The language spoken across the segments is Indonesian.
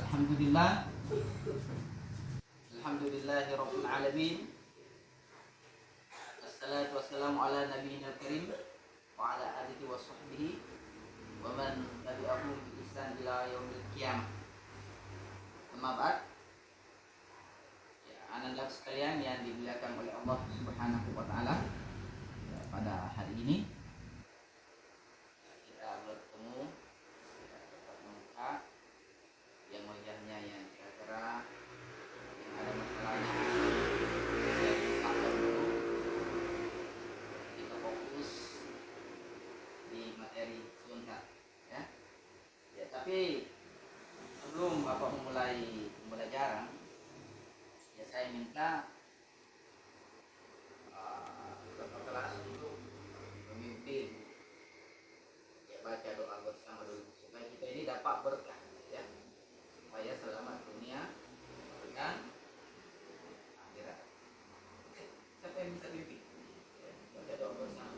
Alhamdulillah. Alhamdulillahirabbil alamin. Wassalatu wassalamu ala nabiyina karim wa ala alihi wa sahbihi wa man tabi'ahum bi ihsan ila yaumil qiyamah. Amma ba'd. Ya, anak-anak sekalian yang dimuliakan oleh Allah Subhanahu wa taala, pada hari ini kita bertemu tatap muka yang wajahnya yang kira-kira yang ada masalahnya. Jadi tak perlu kita fokus di materi sebentar, ya. Ya, tapi sebelum Bapak memulai pembelajaran, ya saya minta Bapak kelas untuk memimpin, ya, baca doa bersama dulu supaya kita ini dapat berkah, ya, supaya selamat dunia dan akhirat. Oke, siapa yang bisa pimpin? Ya, baca doa bersama.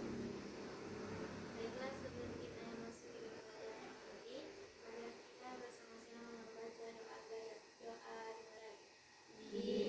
Baiklah, sebelum kita masuk ke pelajaran nanti, mari kita bersama-sama membaca doa dimulai.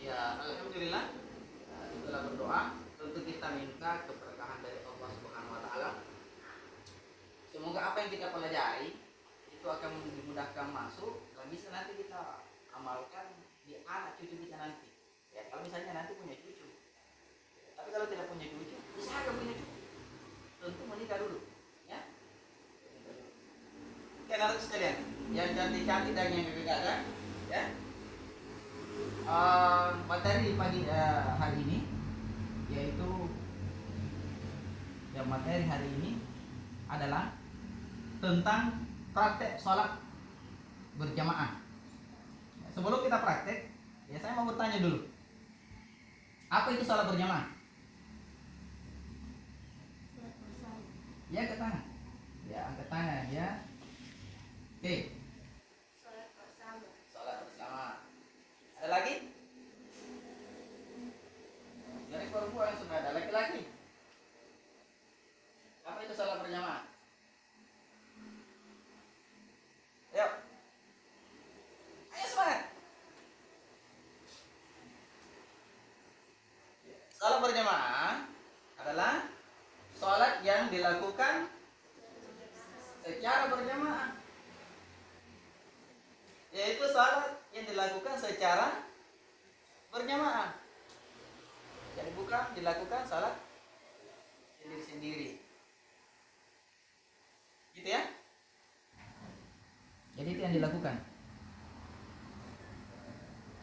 Ya, alhamdulillah. Setelah berdoa, tentu kita minta keberkahan dari Allah Subhanahu wa taala. Semoga apa yang kita pelajari itu akan dimudahkan masuk dan bisa nanti kita amalkan di anak cucu kita nanti. Ya, kalau misalnya nanti punya cucu. Tapi kalau tidak punya cucu, bisa aja punya cucu. Tentu menikah dulu, ya. Oke, anak sekalian, yang cantik-cantik dan yang gagah, ya. Materi pagi hari ini yaitu materi hari ini adalah tentang praktek sholat berjamaah. Sebelum kita praktek, ya saya mau bertanya dulu, apa itu sholat berjamaah? Ya, angkat tangan. Ya, angkat tangan, ya. Oke. Sholat bersama. Sholat bersama. Ada lagi? Dari perempuan yang sudah ada, laki-laki. Apa itu sholat berjamaah? Ayo. Ayo semangat. Sholat berjamaah adalah sholat yang dilakukan secara berjamaah. Yaitu sholat yang dilakukan secara berjamaah. Jadi bukan dilakukan sholat sendiri-sendiri. Gitu ya? Jadi itu yang dilakukan.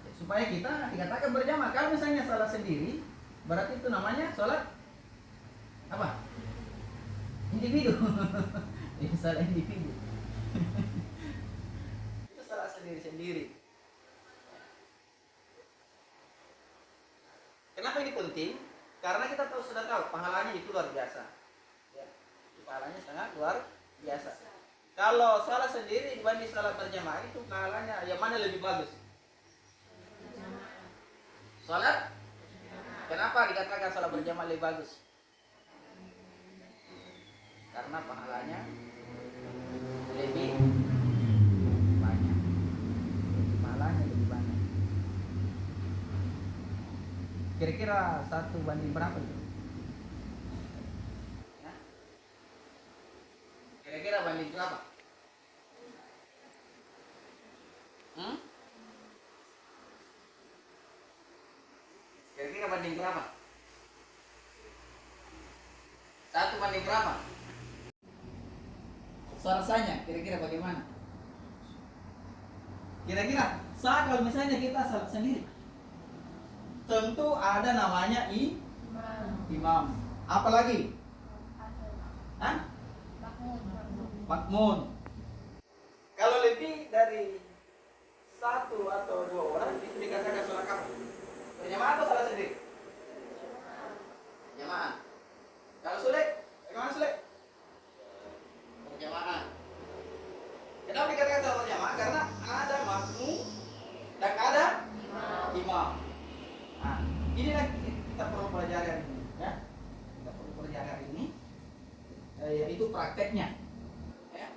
Ya, supaya kita dikatakan berjamaah. Kalau misalnya sholat sendiri, berarti itu namanya sholat apa? Individu. Itu sholat individu. Itu sholat sendiri-sendiri. Kenapa ini penting? Karena kita sudah tahu pahalanya itu luar biasa. Ya, pahalanya sangat luar biasa. Kalau sholat sendiri dibanding sholat berjamaah itu pahalanya yang mana lebih bagus? Sholat? Kenapa dikatakan sholat berjamaah lebih bagus? Karena pahalanya lebih banyak. Pahalanya lebih banyak. Kira-kira 1 banding berapa itu? Ya? Kira-kira banding berapa? Kira-kira banding berapa? 1 banding berapa? rasanya kira-kira bagaimana? Kira-kira kalau misalnya kita salat sendiri, tentu ada namanya imam. Apalagi? Hah? Makmun. Kalau lebih dari satu atau dua orang itu dikatakan sholat apa? Berjamaah atau salat sendiri? Berjamaah. Kalau sulit, bagaimana sulit? Berjamaah. Kenapa dikatakan sholat berjamaah? Karena ada makmum dan ada imam. Nah, inilah kita perlu pelajari hari ini, ya. Kita perlu pelajari hari ini, yaitu prakteknya, ya.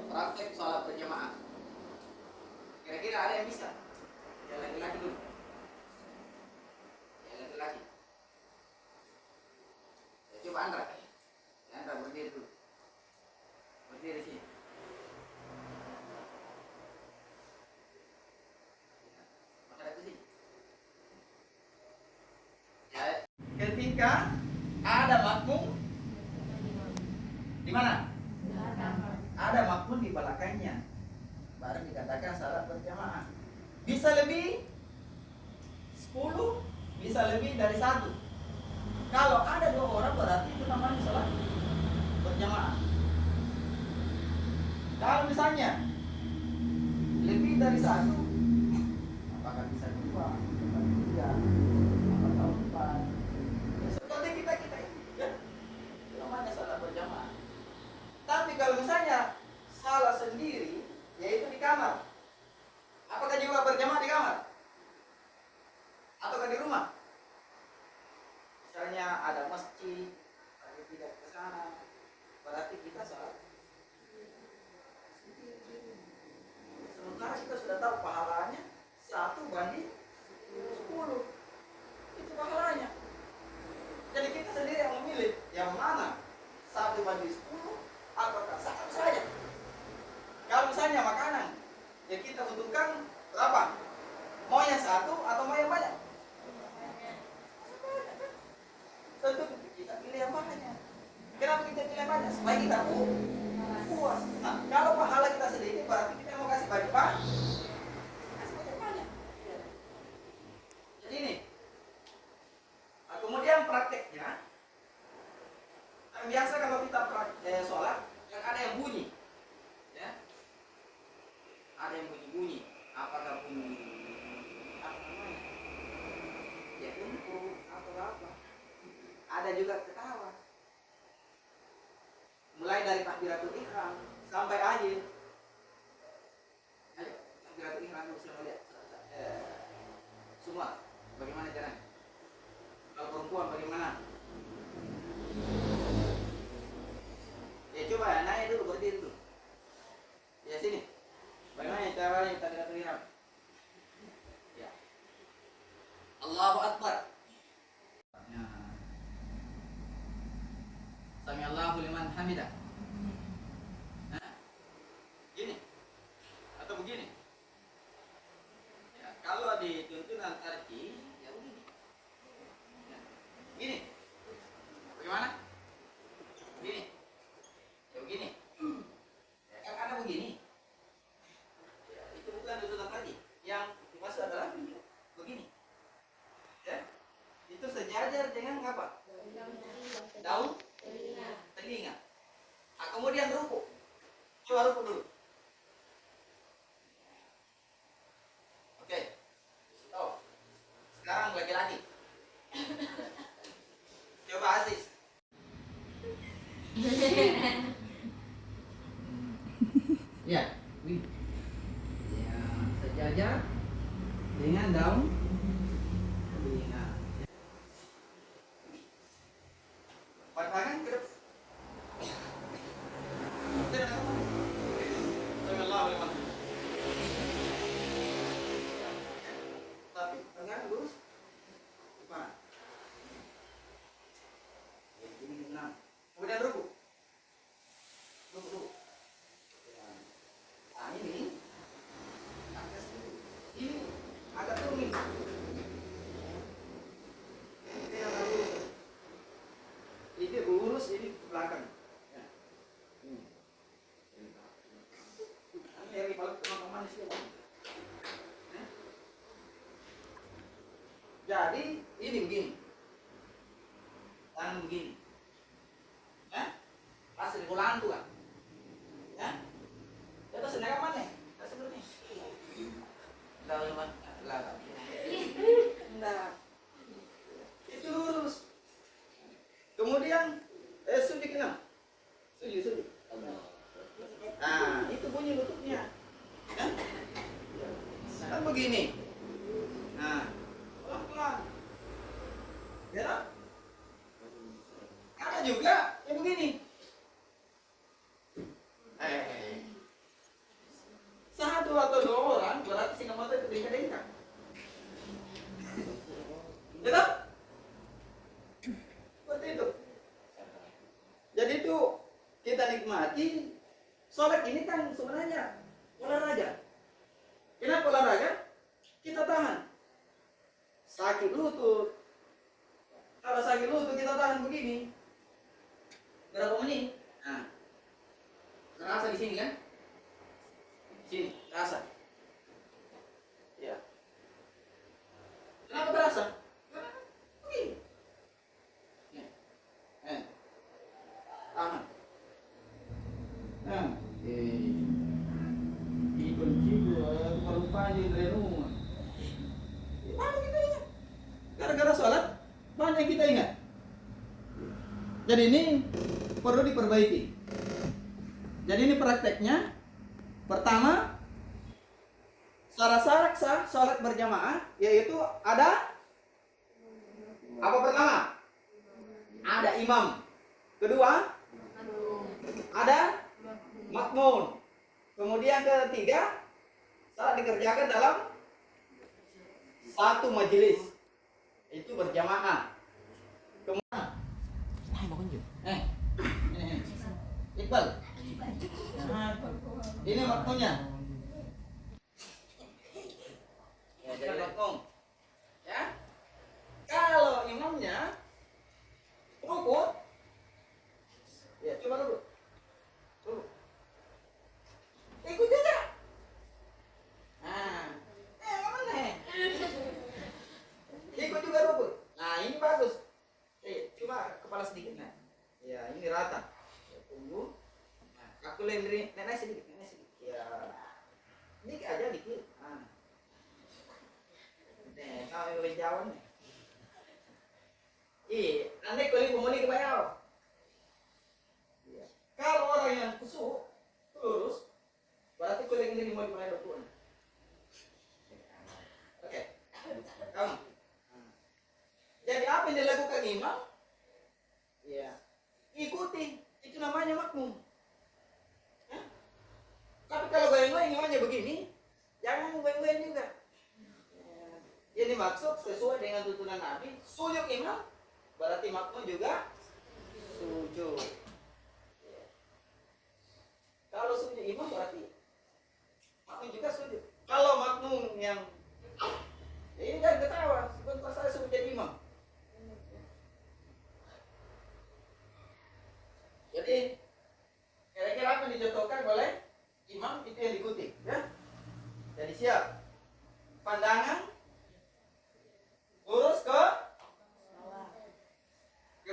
Praktek sholat berjamaah. Kira-kira ada yang bisa? Ya laki-laki dulu. Ya laki-laki. Ya, coba Andra. Ya, Andra berdiri dulu. Berdiri sini. Menghadap ke sini. Ya, ketika ada makmum di mana? Ada makmum di belakangnya, baru dikatakan salat berjamaah. Bisa lebih 10, bisa lebih dari 1. Kalau ada 2 orang berarti itu namanya salat berjamaah. Kalau misalnya lebih dari 1, apakah bisa 2, apakah 3, apakah 4? Ya, seperti kita ini, ya. Itu namanya salat berjamaah. Tapi kalau misalnya salah sendiri, yaitu di kamar, apakah juga berjamaah di kamar? Ataukah di rumah? Misalnya ada masjid, tapi tidak ke sana, berarti kita salat. Sementara kita sudah tahu pahalanya 1/10. Itu pahalanya. Jadi kita sendiri yang memilih yang mana 1/10, apakah satu saja. Kalau misalnya makanan yang kita butuhkan berapa? Mau yang 1 atau mau yang banyak? Tentu kita pilih yang banyak. Kenapa kita pilih yang banyak? Supaya kita puas. Nah, kalau pahala kita sedikit, berarti kita mau kasih banyak kasih banyak. Jadi ini. Nah, kemudian prakteknya, biasa kalau kita sholat, yang ada yang bunyi, ya, ada yang bunyi-bunyi. Apakah bunyi apa namanya? Ya kumpul atau apa? Ada juga ketawa. Mulai dari takbiratul ihram sampai akhir. Ayo, takbiratul ihram bisa melihat semua. Bagaimana caranya? Kalau perempuan bagaimana? Ya coba ya, nanya dulu, berdiri dulu. Ya sini. Bagaimana caranya takbiratul ihram? Ya. Allahu Akbar. Ya. Sami Allahu liman hamidah. Nah, gini atau begini. Ya, kalau di tuntunan tarji, ya begini. Ya. Gini. Bagaimana? Begini. Ya begini. Ya, kan ada begini. Ya, itu bukan tuntunan tarji. Yang dimaksud adalah begini. Ya. Itu sejajar dengan apa? Daun telinga. Nah, kemudian ruku. Coba ruku dulu. Oke. Oh. Sekarang lagi-lagi. Coba Aziz. Ya, wih. Ya, sejajar dengan daun telinga. Pandangan ke depan. Tapi tangan lurus ke mana? Kemudian ruku. Ruku. Nah ini agak sedikit. Ini agak turun. Jadi ini begini, tangan begini, ya, pas dikulangan tuh kan, ya, terus senang mana? Terus sebenarnya, lalu lah, nah, itu lurus. Kemudian, sujud kenal, sujud. Nah, itu bunyi lututnya, ya, kan begini. Nah, pelan-pelan. Ya, ada juga yang begini. Satu atau dua orang berarti si mata itu dengkak-dengkak. Betul? Seperti itu. Jadi itu kita nikmati. Sholat ini kan sebenarnya olahraga. Kenapa olahraga? Kita tahan. Sakit lutut. Kalau sakit lutut kita tahan begini. Berapa menit? Nah, rasa di sini kan? Sini, rasa. Ya. Kenapa terasa? Karena begini. Tahan. Nah, ikon juga merupanya dari rumah. Banyak kita ingat. Gara-gara sholat, banyak kita ingat. Jadi ini perlu diperbaiki. Jadi ini prakteknya. Pertama, syarat-syarat sah sholat berjamaah yaitu ada apa pertama? Ada imam. Kedua, ada makmum. Kemudian ketiga, salat dikerjakan dalam satu majelis. Itu berjamaah. Kemudian, ini. Iqbal. Ini makmumnya. Ya, jadi makmum. Ya. Kalau imamnya rukuk, ya coba dulu. Ikut juga. Nah, mana? Ikut juga rukuk. Nah, ini bagus. Cuma kepala sedikit nah. Ya, ini rata. Ya, tunggu. Nah, aku lendri, nenek sedikit. Ya, dikit aja dikit. Nah, kalau yang jauh nih. Nanti kulit pemuli ke bayau. Kalau orang yang kusuk, lurus, berarti kulit ini mau dimulai dokuan. Oke, kamu. Jadi apa yang dilakukan imam? Ya, ikuti. Itu namanya makmum. Tapi kalau goyang-goyang imamnya begini, jangan goyang-goyang juga. Ini maksud sesuai dengan tuntunan Nabi. Sujud imam, berarti makmum juga sujud. Kalau sujud imam berarti makmum juga sujud. Kalau makmum yang ini jangan ketawa, sebentar saya suruh jadi imam. Jadi kira-kira apa yang dicontohkan oleh imam itu yang diikuti, ya. Jadi siap. Pandangan lurus ke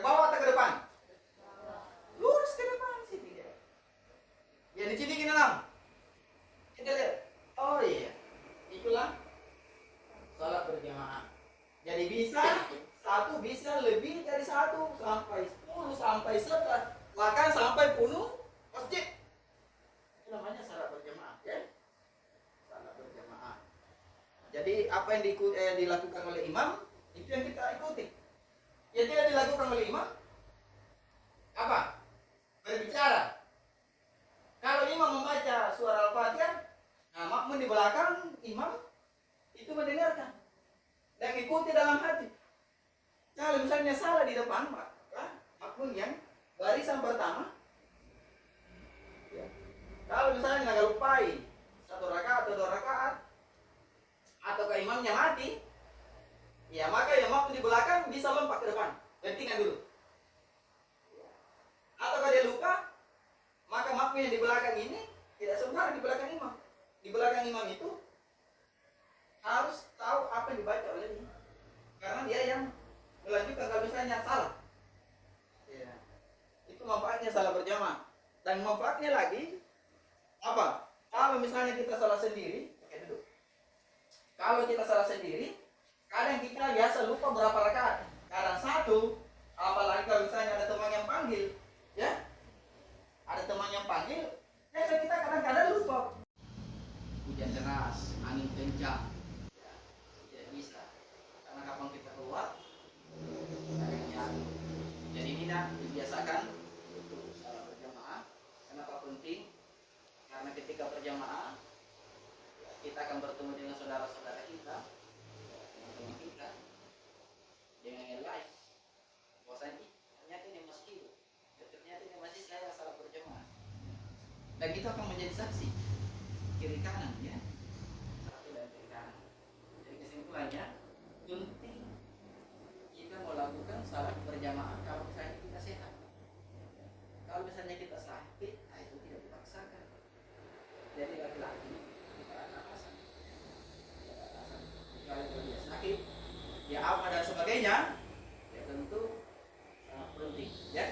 bawah atau ke depan? Lurus ke depan sini. Ya di sini gini lah. Kita lihat. Oh iya. Itulah salat berjamaah. Jadi bisa lebih dari satu sampai 10 sampai 11 bahkan sampai penuh masjid. Itu namanya salat berjamaah, ya. Salat berjamaah. Jadi apa yang dilakukan oleh imam itu yang kita ikuti. Yang tidak dilakukan oleh imam apa? Berbicara. Kalau imam membaca surah Al-Fatihah, nah makmum di belakang imam itu mendengarkan dan ikuti dalam hati. Kalau misalnya salah di depan, maka makmum yang barisan pertama, ya. Kalau misalnya nggak lupai satu rakaat atau 2 rakaat, atau ke imamnya mati, ya maka yang makmum di belakang bisa lompat ke depan, hentikan dulu. Atau kalau dia lupa, maka makmum yang di belakang ini tidak sebenarnya di belakang imam. Di belakang imam itu harus tahu apa yang dibaca oleh imam. karena dia yang melanjutkan kalau misalnya salah. Ya. Itu manfaatnya salat berjamaah. Dan manfaatnya lagi apa? Kalau misalnya kita salah sendiri, oke duduk. Kalau kita salah sendiri, kadang kita biasa lupa berapa rakaat. Kadang satu, apalagi kalau misalnya ada teman yang panggil, ya, ada teman yang panggil, biasa kita kadang-kadang lupa. Hujan deras, angin kencang, ya, tidak bisa. Karena kapan kita keluar, kayaknya. Jadi tidak dibiasakan untuk salat berjamaah. Kenapa penting? Karena ketika berjamaah, kita akan bertemu dengan saudara-saudara kita, teman kita, dengan yang lain. Bahwasanya ternyata ini masjid, ternyata ini masjid saya salat berjamaah. Dan itu akan menjadi saksi kiri kanan, ya, satu dan kiri kanan. Jadi kesimpulannya, penting kita melakukan salat berjamaah kalau misalnya kita sehat. Kalau misalnya kita sakit, nah itu tidak dipaksakan. Jadi laki-laki kita ada alasan. Kalau dia sakit, dia apa dan sebagainya, ya tentu sangat penting, ya,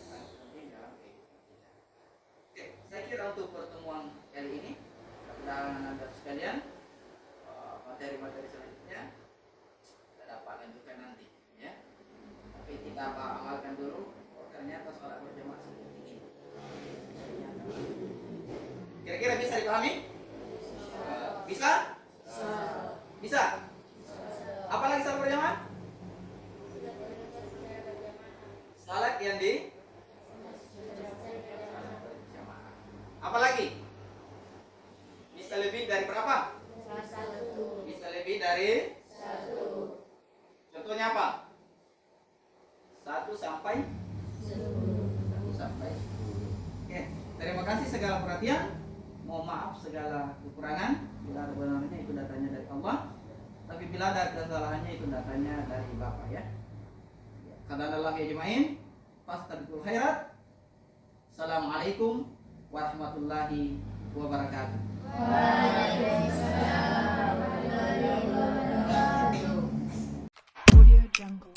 sangat penting dalam kehidupan kita. Oke, saya kira untuk pertemuan kali ini, mudah-mudahan Anda sekalian materi-materi selanjutnya kita dapat lanjutkan nanti, ya. Tapi kita amalkan dulu. Oh, ternyata sholat berjamaah seperti ini. Kira-kira bisa dipahami? Bisa? Bisa? Apalagi salat berjamaah? Salat yang di berjamaah. Apalagi? Bisa lebih dari berapa? Bisa lebih dari 1. Contohnya apa? 1 sampai 10. Oke, terima kasih segala perhatian. Mohon maaf segala kekurangan. Bila ada benarnya itu datanya dari Allah. Tapi bila ada kesalahannya itu datanya dari Bapak, ya. Qadarullah ya jemain. Fastabiqul khairat. Assalamualaikum warahmatullahi wabarakatuh. Waalaikumsalam warahmatullahi wabarakatuh. Audio Jungle.